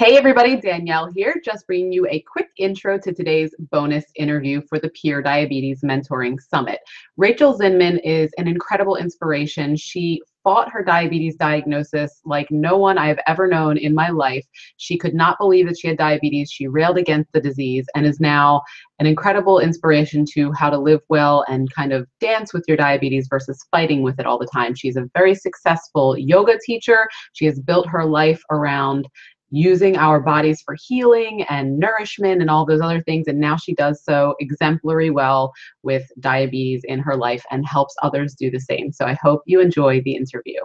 Hey everybody, Danielle here, just bringing you a quick intro to today's bonus interview for the Peer Diabetes Mentoring Summit. Rachel Zinman is an incredible inspiration. She fought her diabetes diagnosis like no one I have ever known in my life. She could not believe that she had diabetes. She railed against the disease and is now an incredible inspiration to how to live well and kind of dance with your diabetes versus fighting with it all the time. She's a very successful yoga teacher. She has built her life around using our bodies for healing and nourishment and all those other things. And now she does so exemplary well with diabetes in her life and helps others do the same. So I hope you enjoy the interview.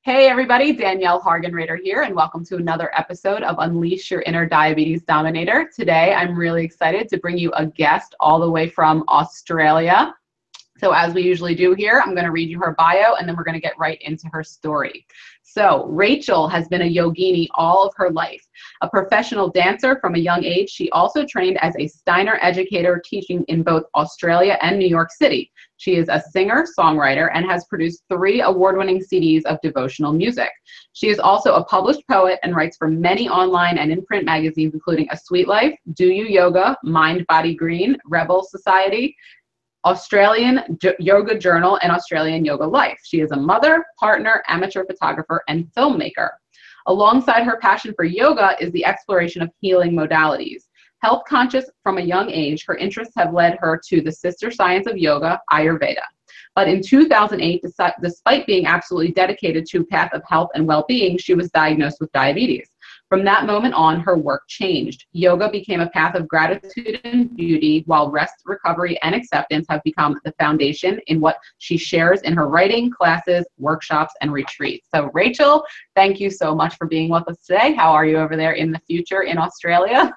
Hey everybody, Danielle Hargenrader here, and welcome to another episode of Unleash Your Inner Diabetes Dominator. Today, I'm really excited to bring you a guest all the way from Australia. So as we usually do here, I'm going to read you her bio and then we're going to get right into her story. So Rachel has been a yogini all of her life. A professional dancer from a young age, she also trained as a Steiner educator teaching in both Australia and New York City. She is a singer, songwriter, and has produced 3 award-winning CDs of devotional music. She is also a published poet and writes for many online and in-print magazines, including A Sweet Life, Do You Yoga, Mind Body Green, Rebel Society, Australian Yoga Journal, and Australian Yoga Life. She is a mother, partner, amateur photographer, and filmmaker. Alongside her passion for yoga is the exploration of healing modalities. Health conscious from a young age, her interests have led her to the sister science of yoga, Ayurveda. But in 2008, despite being absolutely dedicated to a path of health and well-being, she was diagnosed with diabetes. From that moment on, her work changed. Yoga became a path of gratitude and beauty, while rest, recovery, and acceptance have become the foundation in what she shares in her writing, classes, workshops, and retreats. So Rachel, thank you so much for being with us today. How are you over there in the future in Australia?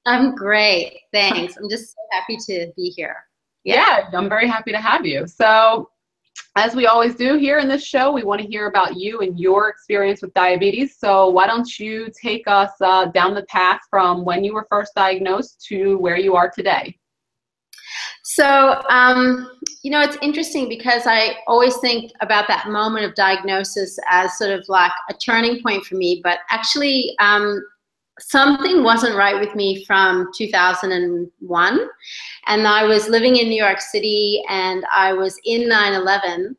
I'm great, thanks. I'm just so happy to be here. Yeah, I'm very happy to have you. So as we always do here in this show, we want to hear about you and your experience with diabetes. So why don't you take us down the path from when you were first diagnosed to where you are today? So, you know, it's interesting because I always think about that moment of diagnosis as sort of like a turning point for me, but actually something wasn't right with me from 2001. And I was living in New York City and I was in 9/11.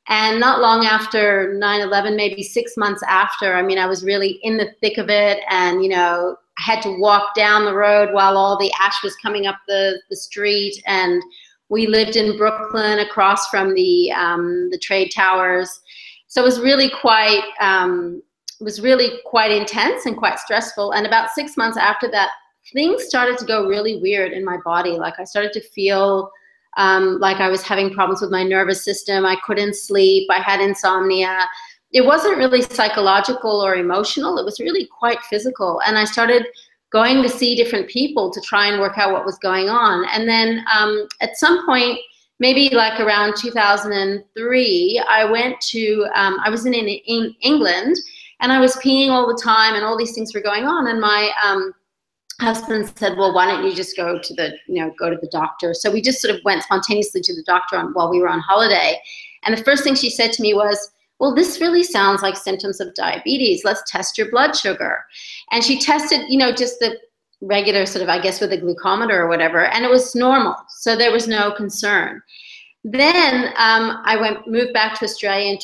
And not long after 9/11, maybe 6 months after, I mean, I was really in the thick of it. And, you know, I had to walk down the road while all the ash was coming up the street. And we lived in Brooklyn across from the trade towers. So it was really quite intense and quite stressful. And about 6 months after that, things started to go really weird in my body. Like I started to feel like I was having problems with my nervous system. I couldn't sleep. I had insomnia. It wasn't really psychological or emotional. It was really quite physical. And I started going to see different people to try and work out what was going on. And then at some point, maybe like around 2003, I went to, I was in England, and I was peeing all the time and all these things were going on. And my husband said, well, why don't you just go to the doctor? So we just sort of went spontaneously to the doctor while we were on holiday. And the first thing she said to me was, well, this really sounds like symptoms of diabetes. Let's test your blood sugar. And she tested, you know, just the regular sort of, I guess, with a glucometer or whatever. And it was normal. So there was no concern. Then I moved back to Australia in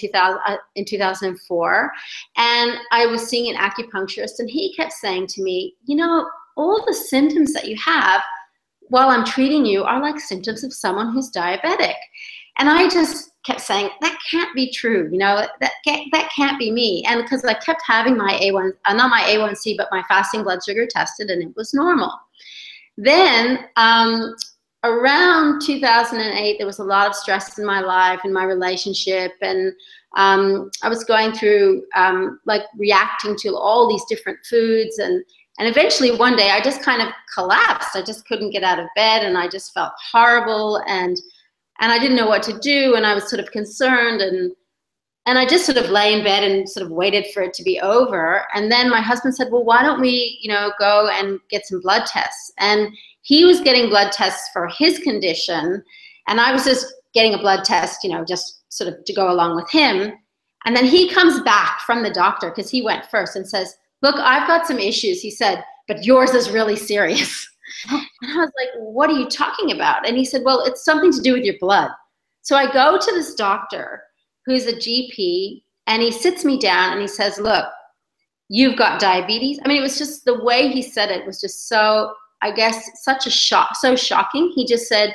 2004, and I was seeing an acupuncturist, and he kept saying to me, you know, all the symptoms that you have while I'm treating you are like symptoms of someone who's diabetic. And I just kept saying, that can't be true, you know, that can't be me. And because I kept having my not my A1C, but my fasting blood sugar tested, and it was normal. Then around 2008, there was a lot of stress in my life, in my relationship, and I was going through like reacting to all these different foods, and eventually one day I just kind of collapsed. I just couldn't get out of bed, and I just felt horrible, and I didn't know what to do, and I was sort of concerned, and I just sort of lay in bed and sort of waited for it to be over. And then my husband said, well, why don't we, you know, go and get some blood tests? And he was getting blood tests for his condition, and I was just getting a blood test, you know, just sort of to go along with him. And then he comes back from the doctor, because he went first, and says, look, I've got some issues, he said, but yours is really serious. And I was like, what are you talking about? And he said, well, it's something to do with your blood. So I go to this doctor who's a GP, and he sits me down and he says, look, you've got diabetes. I mean, it was just the way he said it was just so, I guess, such a shock, so shocking. He just said,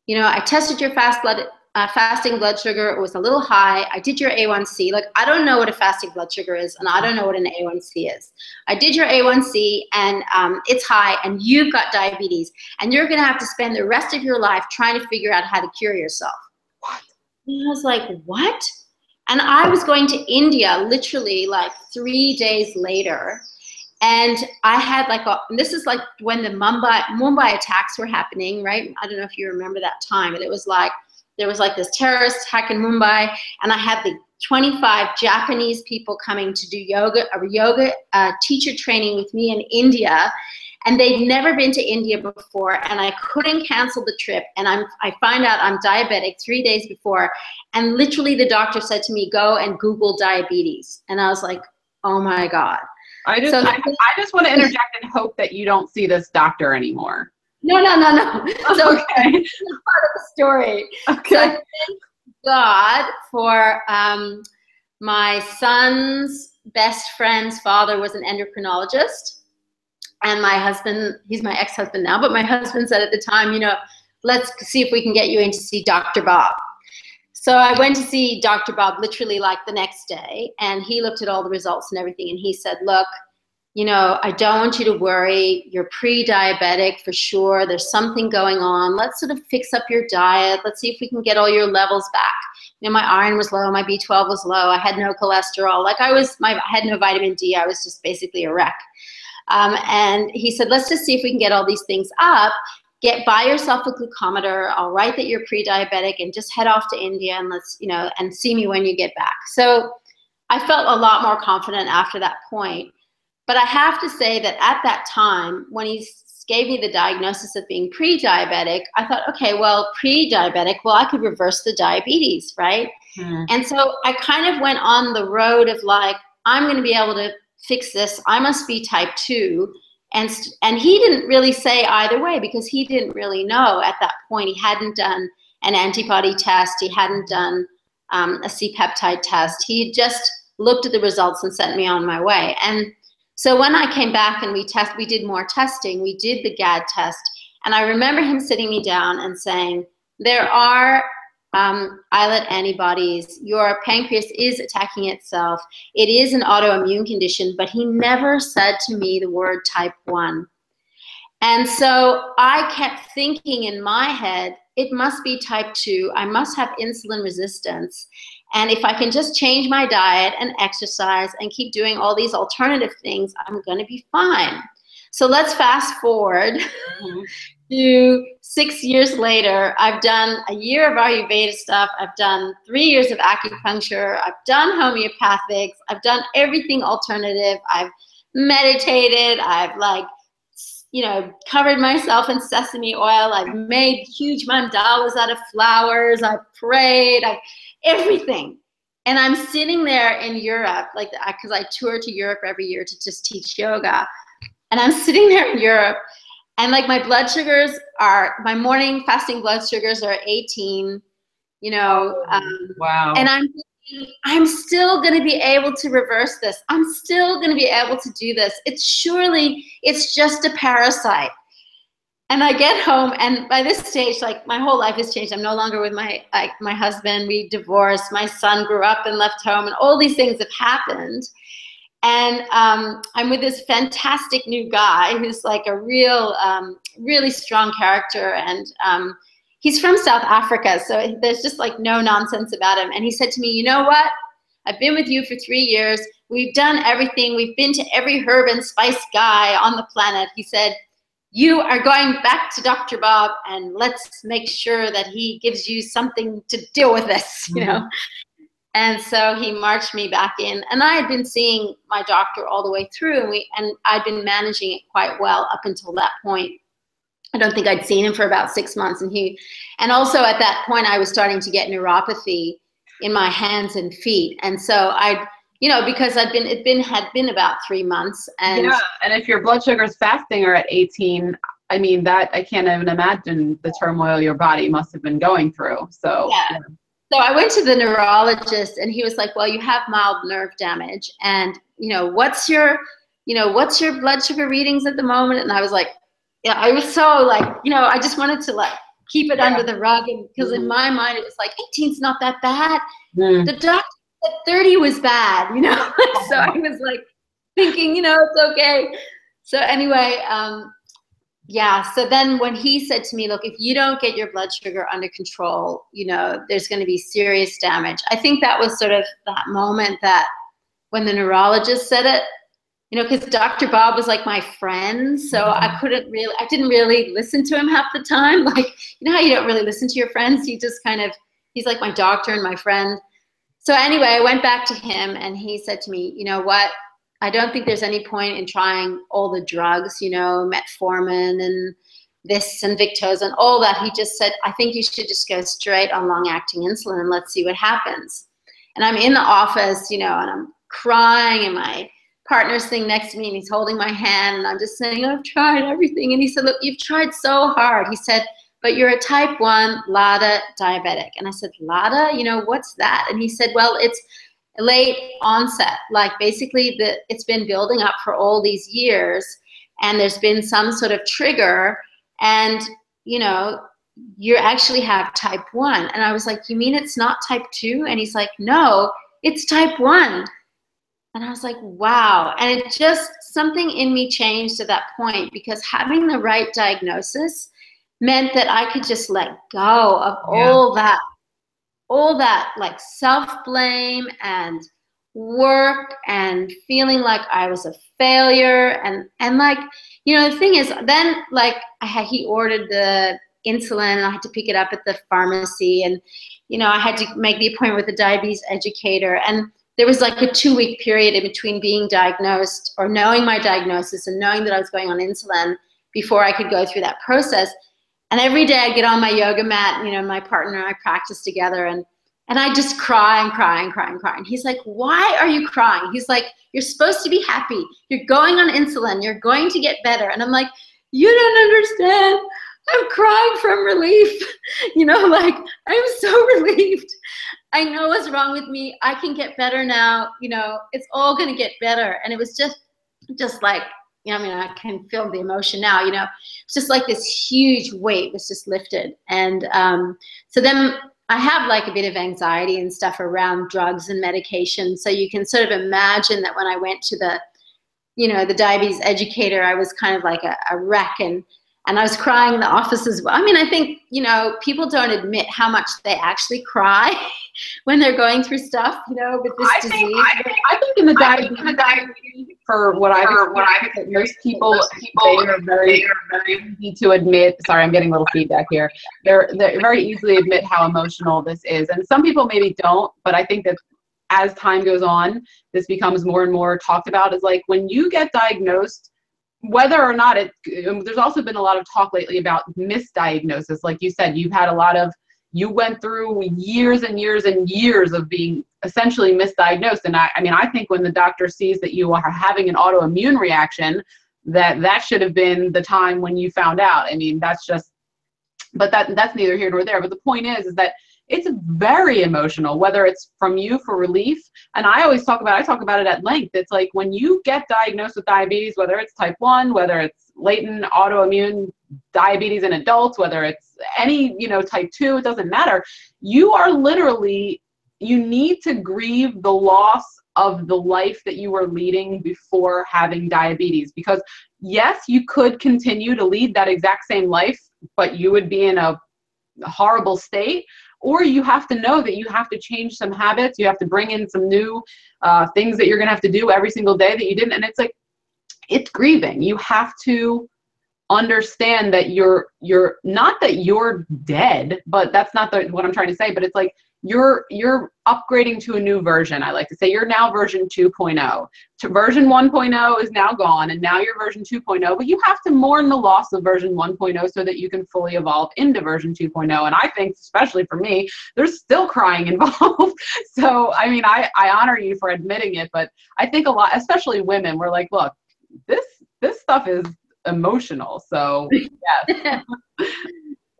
you know, I tested your fasting blood sugar. It was a little high. I did your A1C. Like, I don't know what a fasting blood sugar is, and I don't know what an A1C is. I did your A1C, and it's high, and you've got diabetes, and you're going to have to spend the rest of your life trying to figure out how to cure yourself. What? And I was like, what? And I was going to India literally like 3 days later. And I had like this is like when the Mumbai attacks were happening, right? I don't know if you remember that time, but it was like, there was like this terrorist attack in Mumbai, and I had the 25 Japanese people coming to do yoga teacher training with me in India. And they'd never been to India before, and I couldn't cancel the trip. And I find out I'm diabetic 3 days before, and literally the doctor said to me, go and Google diabetes. And I was like, oh my God. I just want to interject and hope that you don't see this doctor anymore. No. So okay. This is part of the story. Okay. So thank God for my son's best friend's father was an endocrinologist. And my husband, he's my ex-husband now, but my husband said at the time, you know, let's see if we can get you in to see Dr. Bob. So I went to see Dr. Bob literally like the next day, and he looked at all the results and everything, and he said, look, you know, I don't want you to worry. You're pre-diabetic for sure. There's something going on. Let's sort of fix up your diet. Let's see if we can get all your levels back. You know, my iron was low. My B12 was low. I had no cholesterol. Like I had no vitamin D. I was just basically a wreck. And he said, let's just see if we can get all these things up. Buy yourself a glucometer. I'll write that you're pre-diabetic, and just head off to India and let's, you know, and see me when you get back. So I felt a lot more confident after that point. But I have to say that at that time, when he gave me the diagnosis of being pre-diabetic, I thought, okay, well, pre-diabetic, well, I could reverse the diabetes, right? Mm. And so I kind of went on the road of like, I'm going to be able to fix this. I must be type 2. And he didn't really say either way, because he didn't really know at that point. He hadn't done an antibody test. He hadn't done a C-peptide test. He just looked at the results and sent me on my way. And so when I came back and we did more testing, we did the GAD test. And I remember him sitting me down and saying, there are islet antibodies. Your pancreas is attacking itself. It is an autoimmune condition, but he never said to me the word type 1. And so I kept thinking in my head, it must be type 2. I must have insulin resistance. And if I can just change my diet and exercise and keep doing all these alternative things, I'm going to be fine. So let's fast forward to 6 years later. I've done a year of Ayurveda stuff. I've done 3 years of acupuncture. I've done homeopathics. I've done everything alternative. I've meditated. I've covered myself in sesame oil. I've made huge mandalas out of flowers. I've prayed. Everything. And I'm sitting there in Europe, because I tour to Europe every year to just teach yoga. And I'm sitting there in Europe, and my blood sugars my morning fasting blood sugars are 18, wow. And I'm thinking, I'm still going to be able to reverse this. I'm still going to be able to do this. It's just a parasite. And I get home, and by this stage, my whole life has changed. I'm no longer with my husband. We divorced. My son grew up and left home, and all these things have happened. And I'm with this fantastic new guy who's a real, really strong character. And he's from South Africa, so there's just no nonsense about him. And he said to me, you know what? I've been with you for 3 years. We've done everything. We've been to every herb and spice guy on the planet. He said, you are going back to Dr. Bob, and let's make sure that he gives you something to deal with this, And so he marched me back in, and I had been seeing my doctor all the way through, and I'd been managing it quite well up until that point. I don't think I'd seen him for about 6 months, and also at that point I was starting to get neuropathy in my hands and feet, and so I'd because had been about 3 months, and Yeah, and if your blood sugars fasting are at 18, I mean that I can't even imagine the turmoil your body must have been going through. So yeah. yeah. So I went to the neurologist, and he was like, well, you have mild nerve damage, and what's your blood sugar readings at the moment? And I was like, yeah, I was so like, I just wanted to like keep it under the rug, and because in my mind it was like 18's not that bad. Mm. The doctor said 30 was bad, so I was like thinking, it's okay. So anyway, yeah. So then when he said to me, look, if you don't get your blood sugar under control, there's going to be serious damage. I think that was sort of that moment that when the neurologist said it, because Dr. Bob was like my friend. So I didn't really listen to him half the time. Like, how you don't really listen to your friends. He's like my doctor and my friend. So anyway, I went back to him, and he said to me, you know what? I don't think there's any point in trying all the drugs, metformin and this and Victoza and all that. He just said, I think you should just go straight on long-acting insulin and let's see what happens. And I'm in the office, and I'm crying, and my partner's sitting next to me, and he's holding my hand, and I'm just saying, I've tried everything. And he said, look, you've tried so hard. He said, but you're a type 1 LADA diabetic. And I said, LADA? What's that? And he said, well, it's late onset. Like basically it's been building up for all these years, and there's been some sort of trigger, and you actually have type 1. And I was like, you mean it's not type 2? And he's like, no, it's type 1. And I was like, wow. And it just, something in me changed at that point, because having the right diagnosis meant that I could just let go of all that like self-blame and work and feeling like I was a failure. And like, the thing is, then like he ordered the insulin, and I had to pick it up at the pharmacy, and, I had to make the appointment with the diabetes educator. And there was like a 2-week period in between being diagnosed, or knowing my diagnosis and knowing that I was going on insulin, before I could go through that process. And every day I'd get on my yoga mat, my partner and I practice together, and I just cry and cry and cry and cry. And he's like, why are you crying? He's like, you're supposed to be happy. You're going on insulin. You're going to get better. And I'm like, you don't understand. I'm crying from relief. Like, I'm so relieved. I know what's wrong with me. I can get better now. It's all going to get better. And it was just like, I can feel the emotion now, it's just like this huge weight was just lifted. And so then I have like a bit of anxiety and stuff around drugs and medication. So you can sort of imagine that when I went to the diabetes educator, I was kind of like a wreck, and I was crying in the office as well. I mean, I think, people don't admit how much they actually cry when they're going through stuff, with this disease. I think in the diabetes, for what I've experienced, most people, they are very easy to admit. Sorry, I'm getting a little feedback here. They're very easily admit how emotional this is. And some people maybe don't, but I think that as time goes on, this becomes more and more talked about. Is like when you get diagnosed, whether or not there's also been a lot of talk lately about misdiagnosis. Like you said, you went through years and years and years of being essentially misdiagnosed. And I think when the doctor sees that you are having an autoimmune reaction, that should have been the time when you found out. I mean, that's neither here nor there. But the point is that it's very emotional, whether it's from you for relief. And I talk about it at length. It's like when you get diagnosed with diabetes, whether it's type 1, whether it's latent autoimmune diabetes in adults, whether it's any, type 2, it doesn't matter. You need to grieve the loss of the life that you were leading before having diabetes. Because yes, you could continue to lead that exact same life, but you would be in a horrible state. Or you have to know that you have to change some habits. You have to bring in some new things that you're going to have to do every single day that you didn't. And it's like, it's grieving. You have to understand that you're not that you're dead, but that's not what I'm trying to say, but it's like you're upgrading to a new version. I like to say you're now version 2.0. To version 1.0 is now gone, and now you're version 2.0, but you have to mourn the loss of version 1.0 so that you can fully evolve into version 2.0. And I think, especially for me, there's still crying involved. So, I mean, I honor you for admitting it, but I think a lot, especially women, we're like, look, this stuff is emotional. So, yes.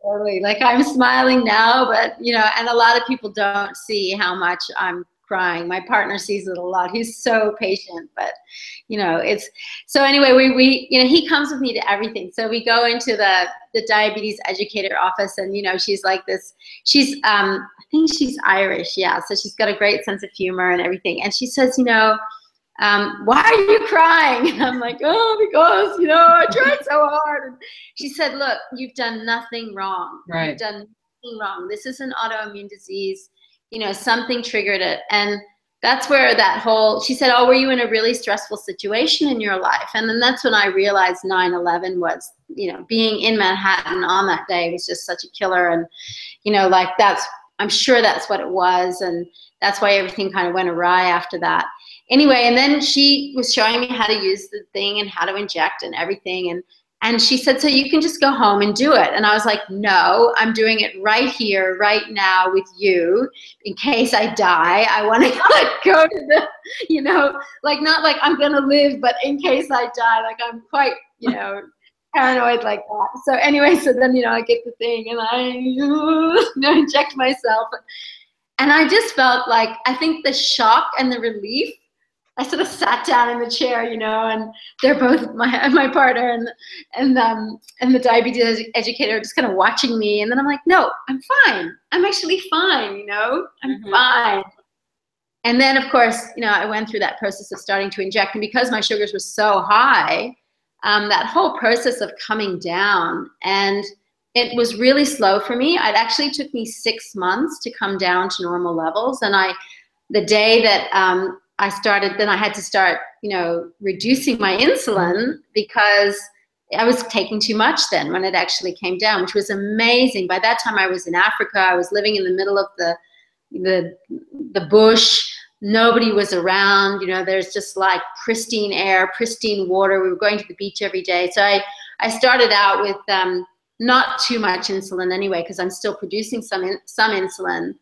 Totally. Like I'm smiling now, but and a lot of people don't see how much I'm crying. My partner sees it a lot. He's so patient, but it's so anyway, we he comes with me to everything. So we go into the diabetes educator office, and she's like this, she's I think she's Irish. Yeah. So she's got a great sense of humor and everything. And she says, why are you crying? And I'm like, oh, because, I tried so hard. And she said, look, you've done nothing wrong. Right. You've done nothing wrong. This is an autoimmune disease. Something triggered it. And that's where she said, oh, were you in a really stressful situation in your life? And then that's when I realized 9/11 was, being in Manhattan on that day was just such a killer. And, I'm sure that's what it was. And that's why everything kind of went awry after that. Anyway, and then she was showing me how to use the thing and how to inject and everything. And she said, so you can just go home and do it. And I was like, no, I'm doing it right here, right now with you. In case I die, I want to go to the, not like I'm going to live, but in case I die, like I'm quite, paranoid like that. So anyway, so then, I get the thing and I inject myself. And I just felt like, I think the shock and the relief, I sort of sat down in the chair, and they're both my partner and the diabetes educator just kind of watching me. And then I'm like, no, I'm fine. I'm actually fine, I'm fine. And then, of course, I went through that process of starting to inject. And because my sugars were so high, that whole process of coming down, and it was really slow for me. It actually took me 6 months to come down to normal levels. And the day that I started, then I had to start, reducing my insulin because I was taking too much then when it actually came down, which was amazing. By that time I was in Africa. I was living in the middle of the bush. Nobody was around, there's just like pristine air, pristine water. We were going to the beach every day. So I started out with not too much insulin anyway, because I'm still producing some insulin.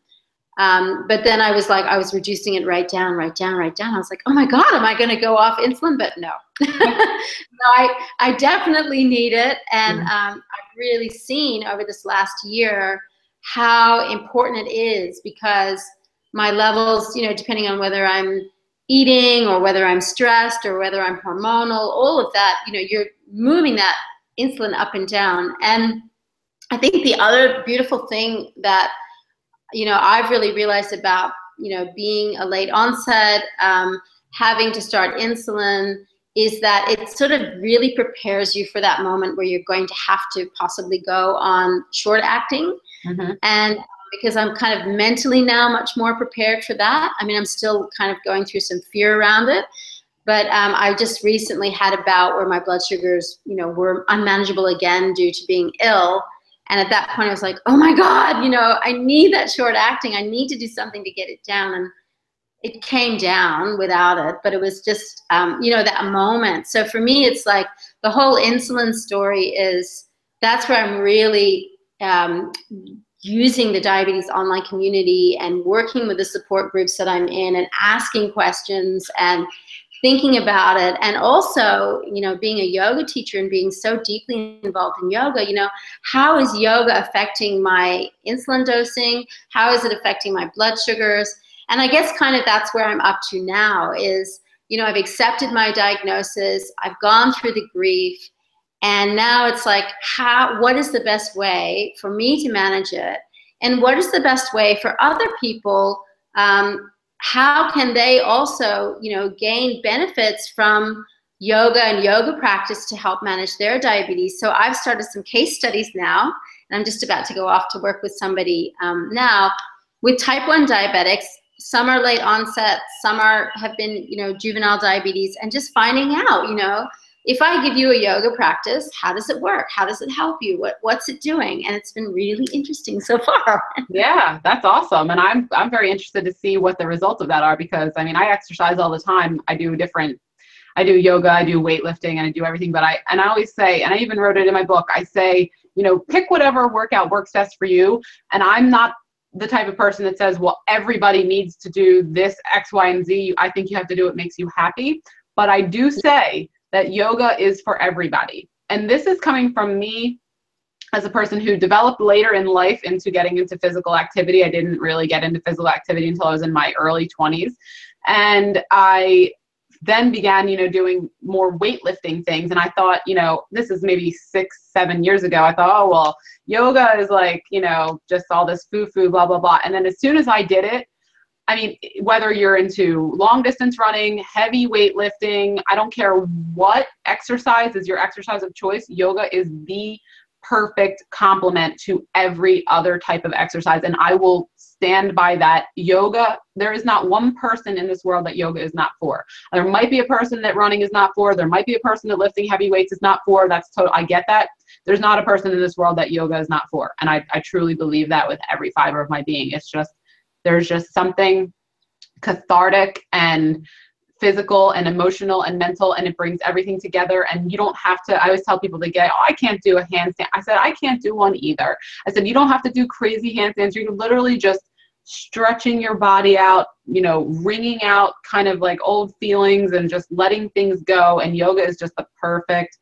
But then I was reducing it right down. I was like, oh my God, am I going to go off insulin? But no, no, I definitely need it. And I've really seen over this last year how important it is, because my levels, depending on whether I'm eating or whether I'm stressed or whether I'm hormonal, all of that, you're moving that insulin up and down. And I think the other beautiful thing that I've really realized about, being a late onset, having to start insulin, is that it sort of really prepares you for that moment where you're going to have to possibly go on short acting. And because I'm kind of mentally now much more prepared for that. I mean, I'm still kind of going through some fear around it. But I just recently had a bout where my blood sugars, were unmanageable again due to being ill. And at that point, I was like, oh my God, I need that short acting. I need to do something to get it down. And it came down without it, but it was just, that moment. So for me, it's like the whole insulin story that's where I'm really using the diabetes online community and working with the support groups that I'm in and asking questions and thinking about it. And also, being a yoga teacher and being so deeply involved in yoga, how is yoga affecting my insulin dosing? How is it affecting my blood sugars? And I guess kind of that's where I'm up to now is, I've accepted my diagnosis. I've gone through the grief. And now it's like, what is the best way for me to manage it? And what is the best way for other people? How can they also, gain benefits from yoga and yoga practice to help manage their diabetes? So I've started some case studies now, and I'm just about to go off to work with somebody now with type 1 diabetics. Some are late onset, some have been, juvenile diabetes, and just finding out, if I give you a yoga practice, how does it work? How does it help you? What's it doing? And it's been really interesting so far. Yeah, that's awesome. And I'm very interested to see what the results of that are, because I mean, I exercise all the time. I do yoga, I do weightlifting, and I do everything. But I always say, and I even wrote it in my book, I say, you know, pick whatever workout works best for you. And I'm not the type of person that says, well, everybody needs to do this X, Y, and Z. I think you have to do what makes you happy. But I do say that yoga is for everybody. And this is coming from me as a person who developed later in life into getting into physical activity. I didn't really get into physical activity until I was in my early 20s. And I then began, you know, doing more weightlifting things. And I thought, you know, this is maybe 6-7 years ago. I thought, oh, well, yoga is like, you know, just all this foo-foo, blah, blah, blah. And then as soon as I did it, I mean, whether you're into long distance running, heavy weightlifting, I don't care what exercise is your exercise of choice, yoga is the perfect complement to every other type of exercise. And I will stand by that. Yoga, there is not one person in this world that yoga is not for. There might be a person that running is not for. There might be a person that lifting heavy weights is not for. That's total. I get that. There's not a person in this world that yoga is not for. And I truly believe that with every fiber of my being. It's just, there's just something cathartic and physical and emotional and mental, and it brings everything together. And you don't have to, I always tell people to get, oh, I can't do a handstand. I said, I can't do one either. I said, you don't have to do crazy handstands. You're literally just stretching your body out, you know, wringing out kind of like old feelings and just letting things go. And yoga is just the perfect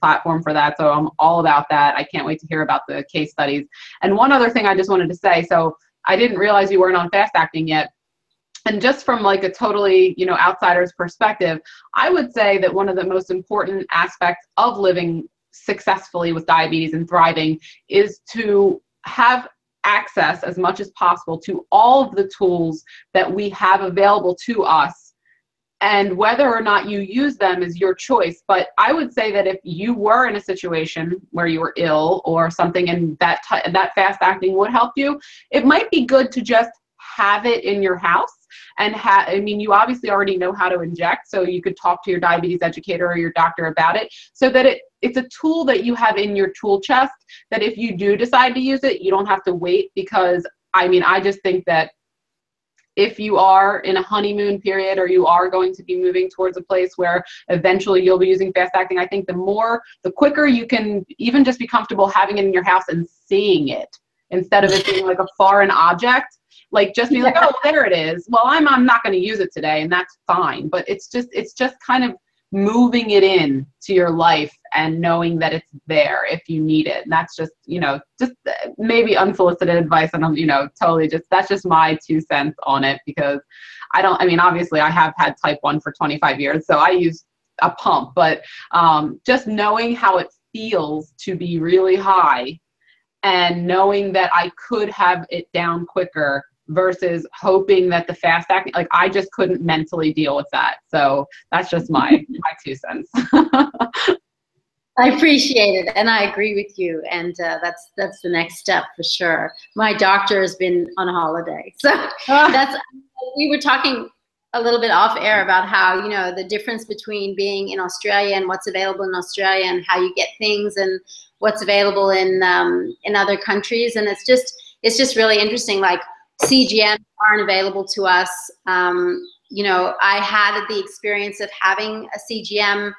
platform for that. So I'm all about that. I can't wait to hear about the case studies. And one other thing I just wanted to say, so I didn't realize you weren't on fast acting yet. And just from like a totally, you know, outsider's perspective, I would say that one of the most important aspects of living successfully with diabetes and thriving is to have access as much as possible to all of the tools that we have available to us. And whether or not you use them is your choice. But I would say that if you were in a situation where you were ill or something and that fast acting would help you, it might be good to just have it in your house. And I mean, you obviously already know how to inject, so you could talk to your diabetes educator or your doctor about it, so that it's a tool that you have in your tool chest, that if you do decide to use it, you don't have to wait. Because I mean, I just think that if you are in a honeymoon period or you are going to be moving towards a place where eventually you'll be using fast acting, I think the quicker you can even just be comfortable having it in your house and seeing it, instead of it being like a foreign object. Like just be like, oh, there it is. Well, I'm not going to use it today, and that's fine. But it's just kind of moving it in to your life and knowing that it's there if you need it. And that's just, you know, just maybe unsolicited advice. And I'm, you know, totally that's just my 2 cents on it, because I mean, obviously I have had type 1 for 25 years, so I use a pump, but just knowing how it feels to be really high and knowing that I could have it down quicker versus hoping that the fast acting, like I just couldn't mentally deal with that. So that's just my 2 cents. I appreciate it, and I agree with you. And that's the next step for sure. My doctor has been on holiday, so we were talking a little bit off air about how, you know, the difference between being in Australia and what's available in Australia, and how you get things and what's available in other countries. And it's just really interesting. Like CGM aren't available to us. You know, I had the experience of having a CGM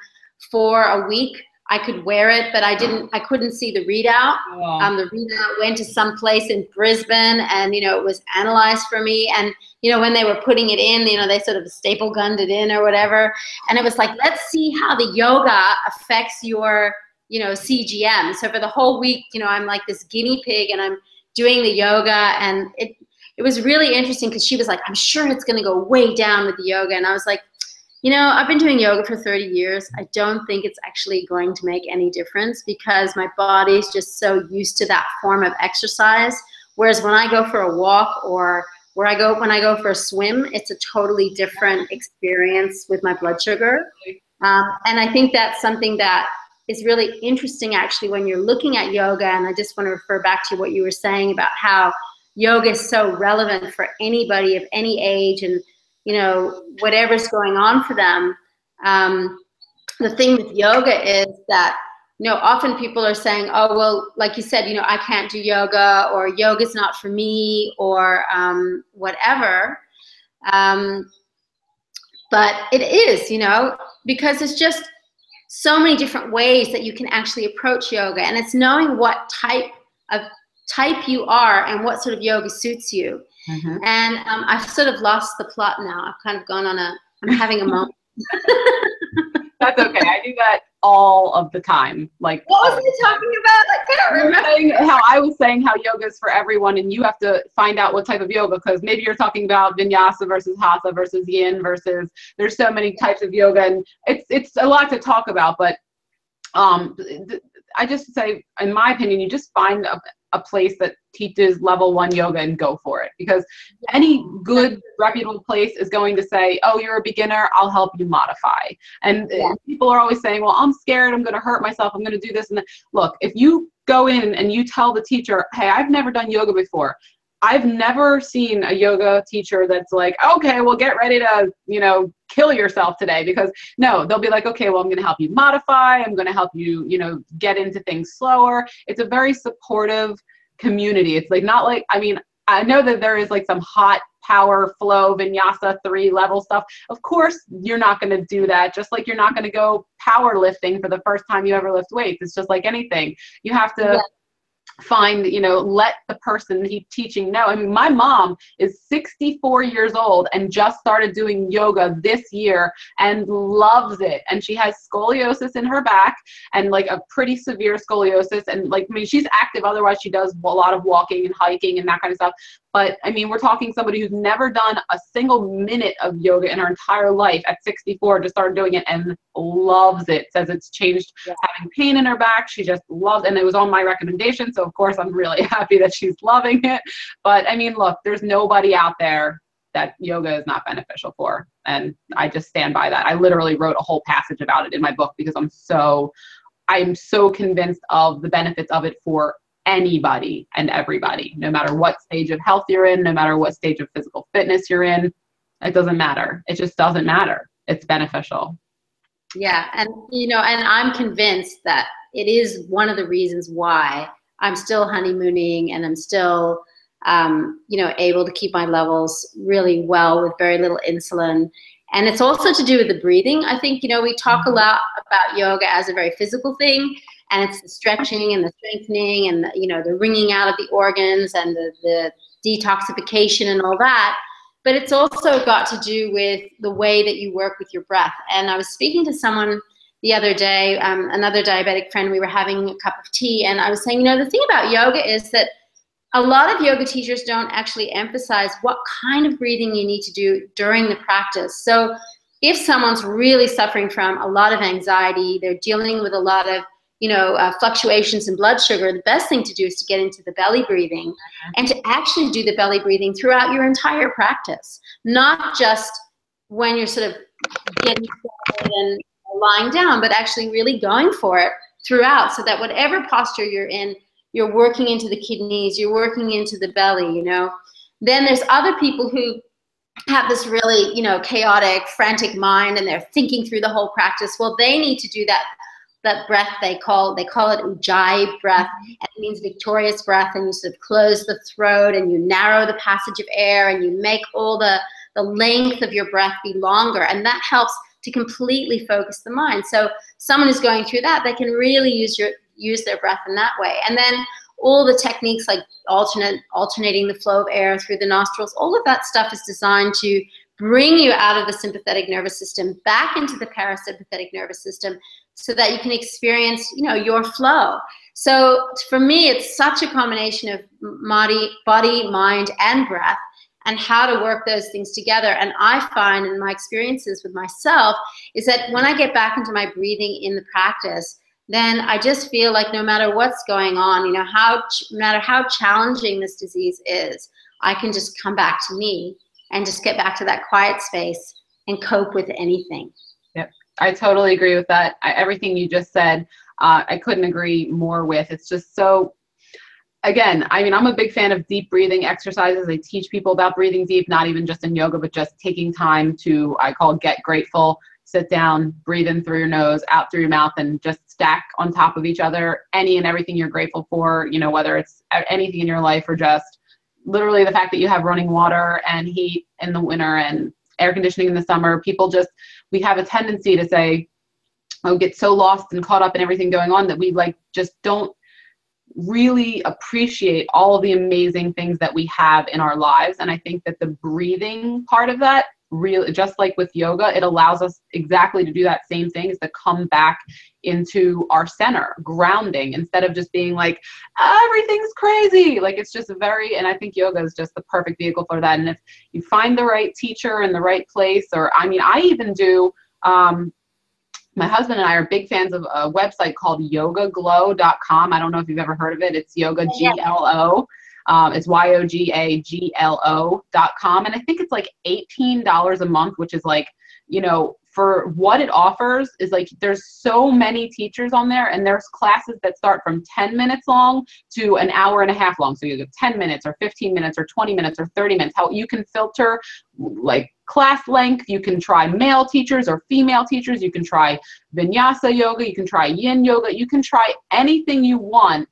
for a week. I could wear it, but I couldn't see the readout. Oh. The readout went to some place in Brisbane, and, you know, it was analyzed for me. And, you know, when they were putting it in, you know, they sort of staple gunned it in or whatever. And it was like, let's see how the yoga affects your, you know, CGM. So for the whole week, you know, I'm like this guinea pig, and I'm doing the yoga, and it was really interesting, because she was like, I'm sure it's going to go way down with the yoga. And I was like, you know, I've been doing yoga for 30 years. I don't think it's actually going to make any difference, because my body's just so used to that form of exercise. Whereas when I go for a walk, or when I go for a swim, it's a totally different experience with my blood sugar. And I think that's something that is really interesting, actually, when you're looking at yoga. And I just want to refer back to what you were saying about how yoga is so relevant for anybody of any age, and, you know, whatever's going on for them. the thing with yoga is that, often people are saying, oh, well, like you said, I can't do yoga, or yoga's not for me, or whatever. But it is, because it's just so many different ways that you can actually approach yoga. And it's knowing what type you are and what sort of yoga suits you. Mm-hmm. And I've sort of lost the plot now. I've kind of gone on I'm having a moment. That's okay. I do that all of the time. Like, what was I talking about? I can't remember. I was saying how yoga is for everyone, and you have to find out what type of yoga, because maybe you're talking about vinyasa versus hatha versus yin versus, there's so many types of yoga, and it's a lot to talk about. But I just say, in my opinion, you just find a place that teaches level 1 yoga and go for it, because any good reputable place is going to say, oh, you're a beginner, I'll help you modify. And people are always saying, well, I'm scared, I'm going to hurt myself, I'm going to do this. And look, if you go in and you tell the teacher, hey, I've never done yoga before, I've never seen a yoga teacher that's like, okay, well, get ready to, kill yourself today. Because no, they'll be like, okay, well, I'm going to help you modify. I'm going to help you, get into things slower. It's a very supportive community. It's like, not like, I know that there is like some hot power flow vinyasa 3 level stuff. Of course, you're not going to do that. Just like you're not going to go powerlifting for the first time you ever lift weights. It's just like anything. You have to find, let the person teaching know. My mom is 64 years old and just started doing yoga this year and loves it. And she has scoliosis in her back, and like a pretty severe scoliosis. And she's active. Otherwise, she does a lot of walking and hiking and that kind of stuff. But we're talking somebody who's never done a single minute of yoga in her entire life at 64, just started doing it and loves it. Says it's changed having pain in her back. She just loves it. And it was on my recommendation. So of course I'm really happy that she's loving it. But look, there's nobody out there that yoga is not beneficial for. And I just stand by that. I literally wrote a whole passage about it in my book, because I'm so convinced of the benefits of it for anybody and everybody, no matter what stage of health you're in, no matter what stage of physical fitness you're in. It doesn't matter. It just doesn't matter. It's beneficial. Yeah. And, and I'm convinced that it is one of the reasons why I'm still honeymooning, and I'm still, able to keep my levels really well with very little insulin. And it's also to do with the breathing. I think, we talk a lot about yoga as a very physical thing, and it's the stretching and the strengthening and the wringing out of the organs and the detoxification and all that. But it's also got to do with the way that you work with your breath. And I was speaking to someone the other day, another diabetic friend. We were having a cup of tea, and I was saying, the thing about yoga is that a lot of yoga teachers don't actually emphasize what kind of breathing you need to do during the practice. So if someone's really suffering from a lot of anxiety, they're dealing with a lot of fluctuations in blood sugar, the best thing to do is to get into the belly breathing and to actually do the belly breathing throughout your entire practice, not just when you're sort of getting started and lying down, but actually really going for it throughout, so that whatever posture you're in, you're working into the kidneys, you're working into the belly, Then there's other people who have this really, chaotic, frantic mind, and they're thinking through the whole practice. Well, they need to do that breath they call it Ujjayi breath, and it means victorious breath, and you sort of close the throat and you narrow the passage of air and you make all the length of your breath be longer, and that helps to completely focus the mind. So someone who's going through that, they can really use their breath in that way. And then all the techniques like alternating the flow of air through the nostrils, all of that stuff is designed to bring you out of the sympathetic nervous system back into the parasympathetic nervous system, so that you can experience, your flow. So for me, it's such a combination of body, mind, and breath, and how to work those things together. And I find in my experiences with myself is that when I get back into my breathing in the practice, then I just feel like no matter what's going on, no matter how challenging this disease is, I can just come back to me and just get back to that quiet space and cope with anything. Yep. I totally agree with that. Everything you just said, I couldn't agree more with. It's just so, again, I'm a big fan of deep breathing exercises. I teach people about breathing deep, not even just in yoga, but just taking time to, I call it get grateful. sit down, breathe in through your nose, out through your mouth, and just stack on top of each other any and everything you're grateful for, you know, whether it's anything in your life or just literally the fact that you have running water and heat in the winter and air conditioning in the summer. People just, we have a tendency to say, oh, get so lost and caught up in everything going on that we like just don't really appreciate all of the amazing things that we have in our lives. And I think that the breathing part of that, really, just like with yoga, it allows us exactly to do that same thing, is to come back into our center, grounding, instead of just being like, everything's crazy. Like, it's just and I think yoga is just the perfect vehicle for that. And if you find the right teacher in the right place, or, I mean, I even do, my husband and I are big fans of a website called yogaglow.com. I don't know if you've ever heard of it. It's yoga, G-L-O. It's YOGAGLO.com. And I think it's like $18 a month, which is like, you know, for what it offers is like, there's so many teachers on there, and there's classes that start from 10 minutes long to an hour and a half long. So you get 10 minutes or 15 minutes or 20 minutes or 30 minutes. How you can filter like class length. You can try male teachers or female teachers. You can try vinyasa yoga. You can try yin yoga. You can try anything you want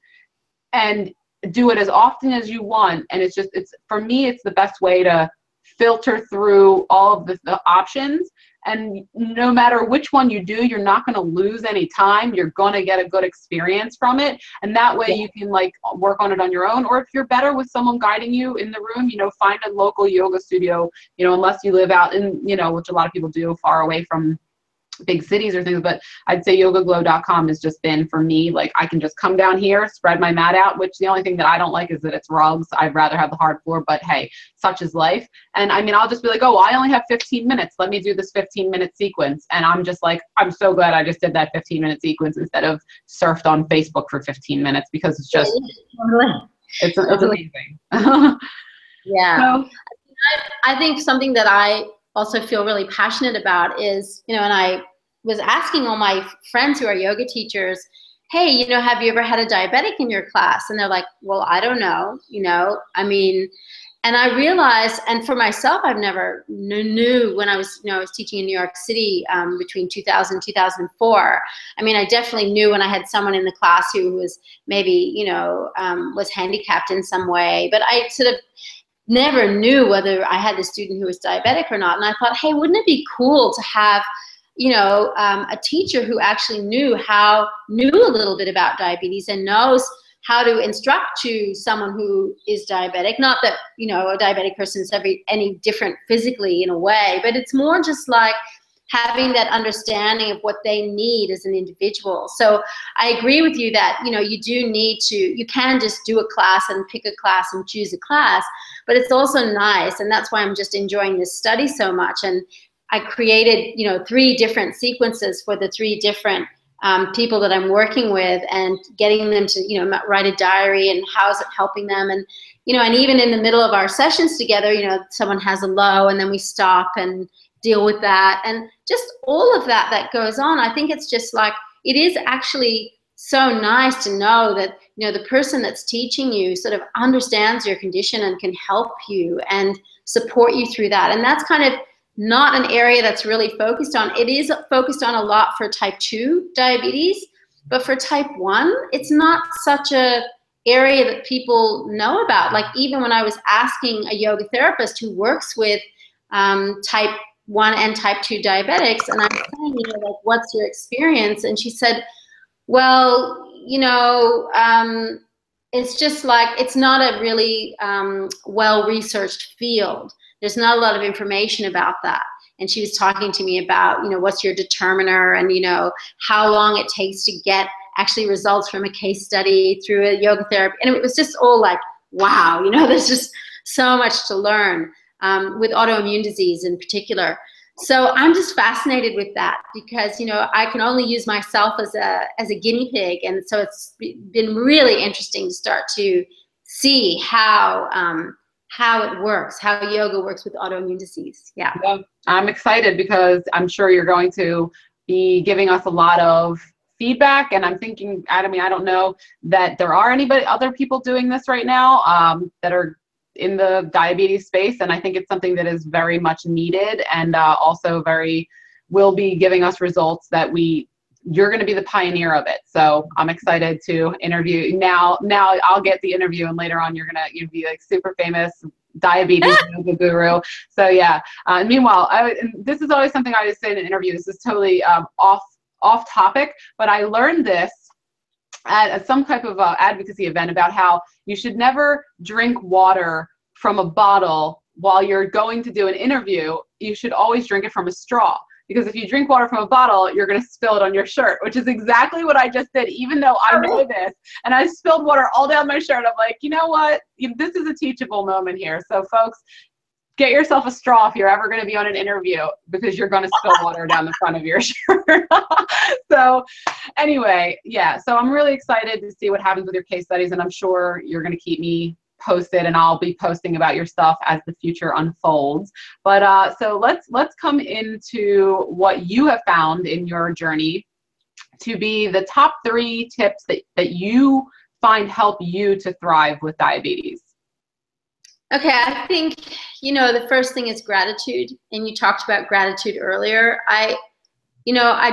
and do it as often as you want. And it's just, for me, it's the best way to filter through all of the options. And no matter which one you do, you're not going to lose any time. You're going to get a good experience from it. And that way you can like work on it on your own. Or if you're better with someone guiding you in the room, you know, find a local yoga studio, you know, unless you live out in, you know, which a lot of people do, far away from big cities or things. But I'd say yogaglow.com has just been, for me, like, I can just come down here, spread my mat out, which the only thing that I don't like is that it's rugs. I'd rather have the hard floor, but hey, such is life. And I mean, I'll just be like, oh, I only have 15 minutes. Let me do this 15-minute sequence. And I'm just like, I'm so glad I just did that 15-minute sequence instead of surfed on Facebook for 15 minutes, because it's just, it's amazing. Yeah. So, I think something that I also feel really passionate about is, you know, and I was asking all my friends who are yoga teachers, hey, you know, have you ever had a diabetic in your class? And they're like, well, I don't know, you know, I mean, and I realized, and for myself, I've never knew when I was, you know, I was teaching in New York City between 2000 and 2004. I mean, I definitely knew when I had someone in the class who was maybe, you know, was handicapped in some way, but I sort of never knew whether I had a student who was diabetic or not. And I thought, hey, wouldn't it be cool to have, you know, a teacher who actually knew a little bit about diabetes and knows how to instruct to someone who is diabetic. Not that, you know, a diabetic person is any different physically in a way, but it's more just like having that understanding of what they need as an individual. So I agree with you that, you know, you do need to, you can just do a class and pick a class and choose a class, but it's also nice. And that's why I'm just enjoying this study so much. And I created, you know, 3 different sequences for the 3 different people that I'm working with, and getting them to, you know, write a diary and how is it helping them. And, you know, and even in the middle of our sessions together, you know, someone has a low and then we stop and deal with that, and just all of that goes on. I think it's just like, it is actually so nice to know that, you know, the person that's teaching you sort of understands your condition and can help you and support you through that. And that's kind of not an area that's really focused on. It is focused on a lot for type 2 diabetes, but for type 1, it's not such a area that people know about. Like, even when I was asking a yoga therapist who works with type 1 and type 2 diabetics, and I'm saying, you know, like, what's your experience? And she said, well, you know, it's just like, it's not a really well-researched field. There's not a lot of information about that. And she was talking to me about, you know, what's your determiner, and, you know, how long it takes to get actually results from a case study through a yoga therapy. And it was just all like, wow, you know, there's just so much to learn with autoimmune disease in particular. So I'm just fascinated with that, because, you know, I can only use myself as a guinea pig. And so it's been really interesting to start to see how it works, how yoga works with autoimmune disease. Yeah. Well, I'm excited because I'm sure you're going to be giving us a lot of feedback. And I'm thinking, I don't know that there are other people doing this right now that are in the diabetes space. And I think it's something that is very much needed, and also very will be giving us results that you're going to be the pioneer of it. So I'm excited to interview now. I'll get the interview, and later on you'll be like super famous diabetes yoga guru. So yeah. Meanwhile, and this is always something I always say in an interview. This is totally off topic, but I learned this at some type of advocacy event about how you should never drink water from a bottle while you're going to do an interview. You should always drink it from a straw. Because if you drink water from a bottle, you're going to spill it on your shirt, which is exactly what I just did, even though I know this. And I spilled water all down my shirt. I'm like, you know what? This is a teachable moment here. So folks, get yourself a straw if you're ever going to be on an interview, because you're going to spill water down the front of your shirt. So anyway, yeah. So I'm really excited to see what happens with your case studies. And I'm sure you're going to keep me posted, and I'll be posting about your stuff as the future unfolds. But so let's come into what you have found in your journey to be the top 3 tips that you find help you to thrive with diabetes. Okay, I think, the first thing is gratitude. And you talked about gratitude earlier. I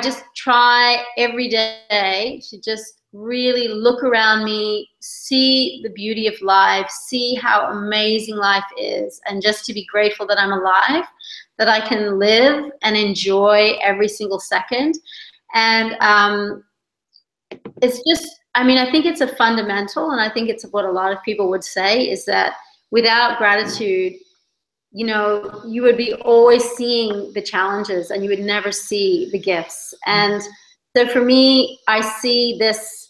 just try every day to just really look around me, see the beauty of life, see how amazing life is, and just to be grateful that I'm alive, that I can live and enjoy every single second. And it's just, I think it's a fundamental, and I think it's what a lot of people would say, is that without gratitude, you would be always seeing the challenges and you would never see the gifts. And so for me, I see this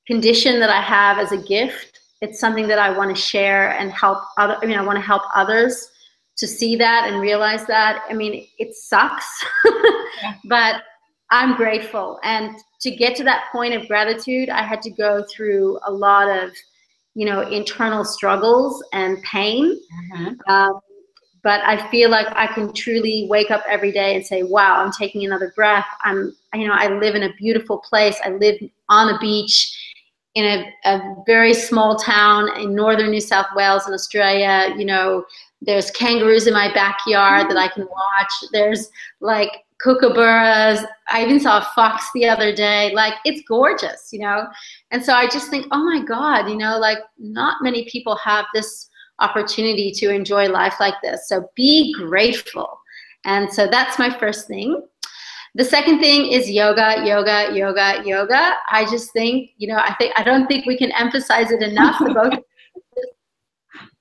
condition that I have as a gift. It's something that I want to share and help I want to help others to see that and realize that. It sucks, but I'm grateful. And to get to that point of gratitude, I had to go through a lot of, internal struggles and pain. But I feel like I can truly wake up every day and say, wow, I'm taking another breath. I live in a beautiful place. I live on a beach in a very small town in northern New South Wales in Australia. There's kangaroos in my backyard that I can watch. There's like kookaburras. I even saw a fox the other day. Like, it's gorgeous, And so I just think, oh my God, not many people have this opportunity to enjoy life like this. So be grateful. And so that's my first thing. The second thing is yoga, yoga, yoga, yoga. I just think, I don't think we can emphasize it enough.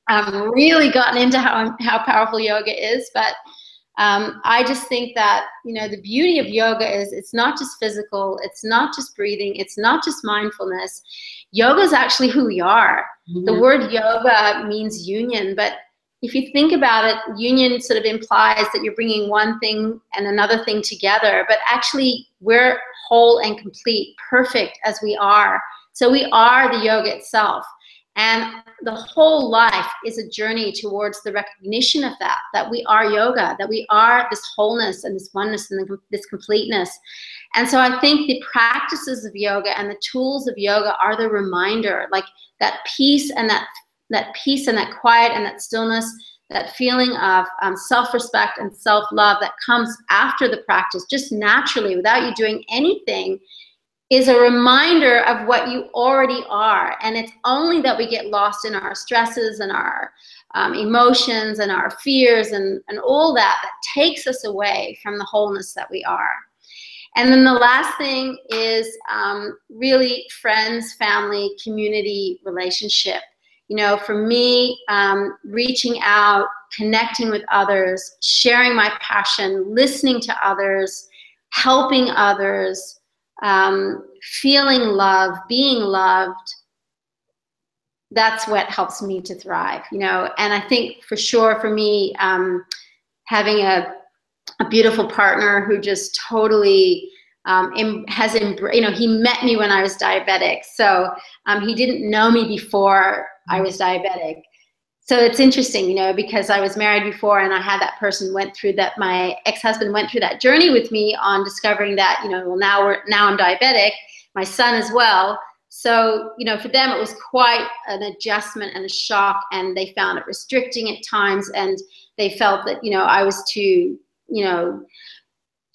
I've really gotten into how powerful yoga is, but I just think that, the beauty of yoga is it's not just physical, it's not just breathing, it's not just mindfulness. Yoga is actually who we are. The word yoga means union, but if you think about it, union sort of implies that you're bringing one thing and another thing together, but actually we're whole and complete, perfect as we are. So we are the yoga itself. And the whole life is a journey towards the recognition of that we are yoga, that we are this wholeness and this oneness and this completeness. And so I think the practices of yoga and the tools of yoga are the reminder, like that peace and that peace and that quiet and that stillness, that feeling of self-respect and self-love that comes after the practice, just naturally, without you doing anything, is a reminder of what you already are. And it's only that we get lost in our stresses and our emotions and our fears and all that takes us away from the wholeness that we are. And then the last thing is really friends, family, community, relationship. For me, reaching out, connecting with others, sharing my passion, listening to others, helping others, feeling love, being loved, that's what helps me to thrive, And I think for sure for me, having a beautiful partner who just totally has embraced, he met me when I was diabetic. So he didn't know me before I was diabetic. So it's interesting, because I was married before and I had that person went through that, my ex-husband went through that journey with me on discovering that, now I'm diabetic, my son as well. So, for them it was quite an adjustment and a shock, and they found it restricting at times, and they felt that, I was too,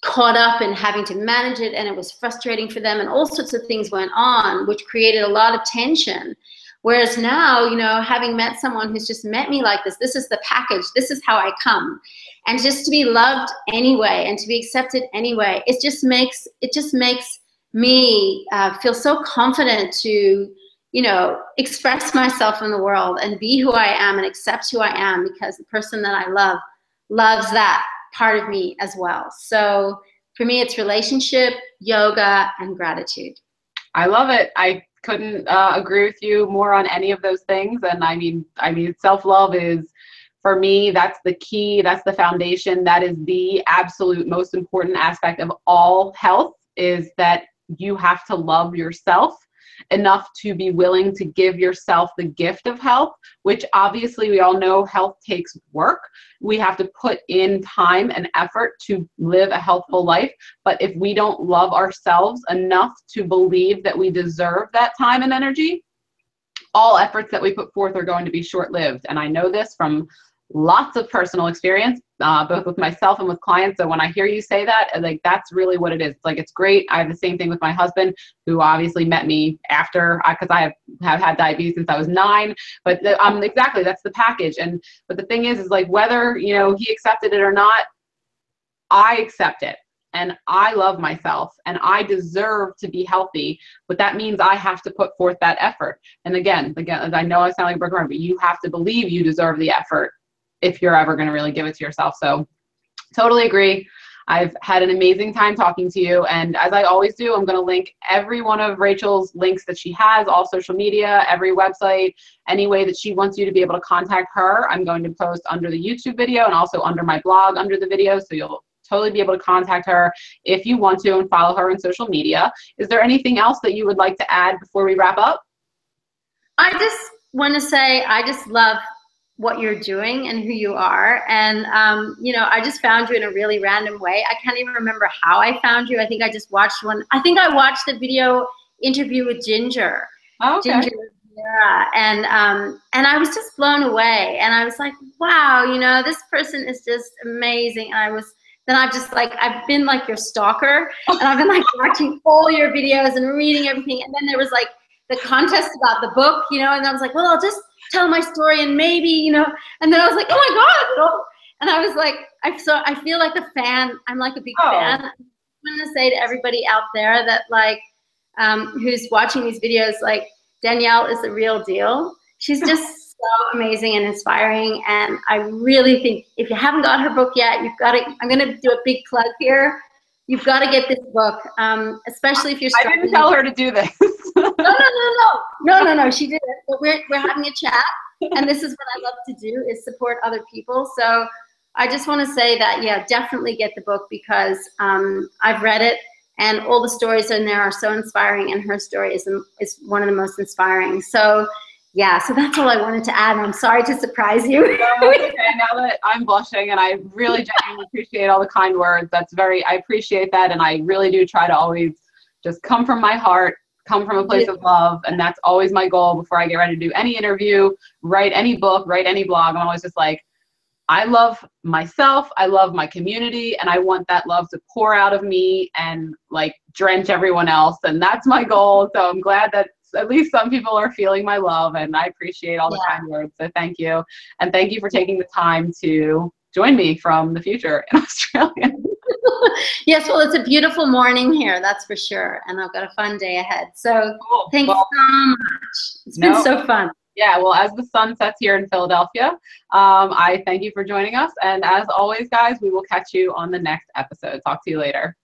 caught up in having to manage it, and it was frustrating for them, and all sorts of things went on, which created a lot of tension. Whereas now, you know, having met someone who's just met me like this is the package, this is how I come. And just to be loved anyway and to be accepted anyway, it just makes me feel so confident to, you know, express myself in the world and be who I am and accept who I am, because the person that I love loves that part of me as well. So for me, it's relationship, yoga, and gratitude. I love it. I couldn't agree with you more on any of those things. And I mean, self-love is, for me, that's the key. That's the foundation. That is the absolute most important aspect of all health, is that you have to love yourself enough to be willing to give yourself the gift of health, which obviously we all know health takes work. We have to put in time and effort to live a healthful life. But if we don't love ourselves enough to believe that we deserve that time and energy, all efforts that we put forth are going to be short-lived. And I know this from lots of personal experience, both with myself and with clients. So when I hear you say that, like, that's really what it is. Like, it's great. I have the same thing with my husband, who obviously met me after, because I have had diabetes since I was 9. But exactly, that's the package. But the thing is like, whether, you know, he accepted it or not, I accept it. And I love myself, and I deserve to be healthy, but that means I have to put forth that effort. And again, I know I sound like a broken record, but you have to believe you deserve the effort if you're ever going to really give it to yourself. So totally agree. I've had an amazing time talking to you. And as I always do, I'm going to link every one of Rachel's links that she has, all social media, every website, any way that she wants you to be able to contact her. I'm going to post under the YouTube video and also under my blog under the video. So you'll totally be able to contact her if you want to and follow her on social media. Is there anything else that you would like to add before we wrap up? I just want to say I just love what you're doing and who you are. And, you know, I just found you in a really random way. I can't even remember how I found you. I think I just watched I watched the video interview with Ginger. Oh, okay. Ginger, yeah. And I was just blown away. And I was like, wow, you know, this person is just amazing. And I've been like your stalker, and I've been like watching all your videos and reading everything. And then there was like the contest about the book, you know, and I was like, well, I'll just tell my story and maybe, you know, and then I was like, oh my God. And I was like, I feel like a fan. I'm like a big fan. I want to say to everybody out there that like, who's watching these videos, like, Danielle is the real deal. She's just so amazing and inspiring. And I really think if you haven't got her book yet, you've got to, I'm going to do a big plug here. You've got to get this book, especially if you're struggling. I didn't tell her to do this. No, she didn't. But we're having a chat, and this is what I love to do, is support other people. So I just want to say that, yeah, definitely get the book, because I've read it, and all the stories in there are so inspiring, and her story is one of the most inspiring. So yeah, so that's all I wanted to add. I'm sorry to surprise you. No, okay, now that I'm blushing, and I really genuinely appreciate all the kind words. I appreciate that, and I really do try to always just come from my heart, come from a place of love, and that's always my goal before I get ready to do any interview, write any book, write any blog. I'm always just like, I love myself, I love my community, and I want that love to pour out of me and like drench everyone else, and that's my goal. So I'm glad that at least some people are feeling my love, and I appreciate all the kind words. So thank you. And thank you for taking the time to join me from the future in Australia. Yes, well, it's a beautiful morning here, that's for sure. And I've got a fun day ahead. So thanks so much. It's been so fun. Yeah, well, as the sun sets here in Philadelphia, I thank you for joining us. And as always, guys, we will catch you on the next episode. Talk to you later.